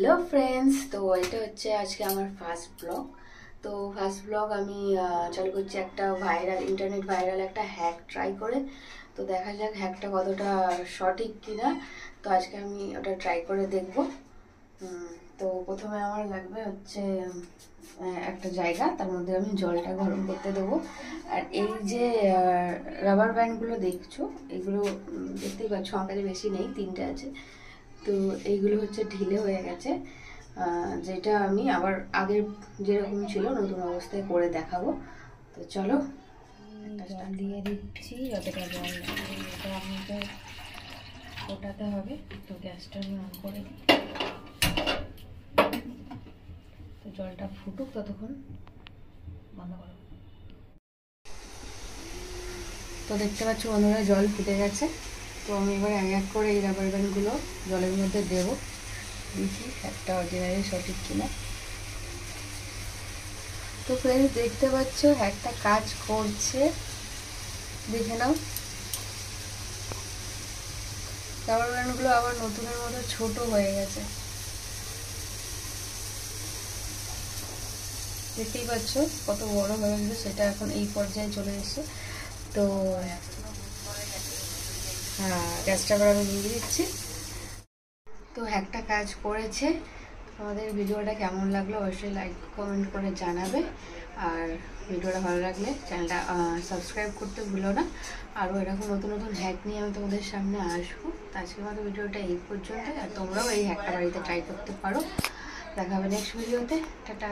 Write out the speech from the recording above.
Hello friends, তো এটা হচ্ছে আজকে আমার ফার্স্ট ব্লগ। তো ফার্স্ট ব্লগ আমি চালু করছি একটা ইন্টারনেট ভাইরাল একটা হ্যাক ট্রাই করে। তো দেখা যাক হ্যাকটা কতটা সঠিক কিনা। তো আজকে আমি ওটা ট্রাই করে দেখব। তো প্রথমে আমার লাগবে হচ্ছে একটা জায়গা, তার মধ্যে আমি জলটা গরম করতে দেবো। আর এই যে রাবার ব্যান্ডগুলো দেখছো, এগুলো দেখতেই পাচ্ছ আমার কাছে বেশি নেই, 3টে আছে। তো এইগুলো হচ্ছে ঢিলে হয়ে গেছে, যেটা আমি আবার আগের যেরকম ছিল নতুন অবস্থায় করে দেখাবো। তো চলো জল দিয়ে দিচ্ছি, যতটা জল এটা আপনাকে ফোটাতে হবে। তো গ্যাসটা আমি অন করে দিই, তো জলটা ফুটুক, ততক্ষণ বন্ধ করো। তো দেখতে পাচ্ছ বন্ধুরা, জল ফুটে গেছে। তো আমি এবার এক এক করে এই রাবার ব্যান্ডগুলো জলের মধ্যে দেবো, দেখি একটা অরিজিনালি সঠিক কিনা। তো ফ্রেন্ডস দেখতে পাচ্ছ একটা কাজ করছে, দেখে নাও। রাবার ব্যান্ডগুলো আবার নতুনের মতো ছোট হয়ে গেছে, দেখতেই পাচ্ছ কত বড় হয়ে গেছে, সেটা এখন এই পর্যায়ে চলে এসেছে। তো হ্যাঁ, গ্যাসটা আবার আমি নিয়ে দিচ্ছি। তো একটা কাজ করেছে। আমাদের ভিডিওটা কেমন লাগলো অবশ্যই লাইক কমেন্ট করে জানাবে। আর ভিডিওটা ভালো লাগলে চ্যানেলটা সাবস্ক্রাইব করতে ভুলো না। আরও এরকম নতুন নতুন হ্যাক নিয়ে আমি তোমাদের সামনে আসবো। তো আজকের মতো ভিডিওটা এই পর্যন্ত। আর তোমরাও এই হ্যাকটা বাড়িতে ট্রাই করতে পারো। দেখা হবে নেক্সট ভিডিওতে। টাটা।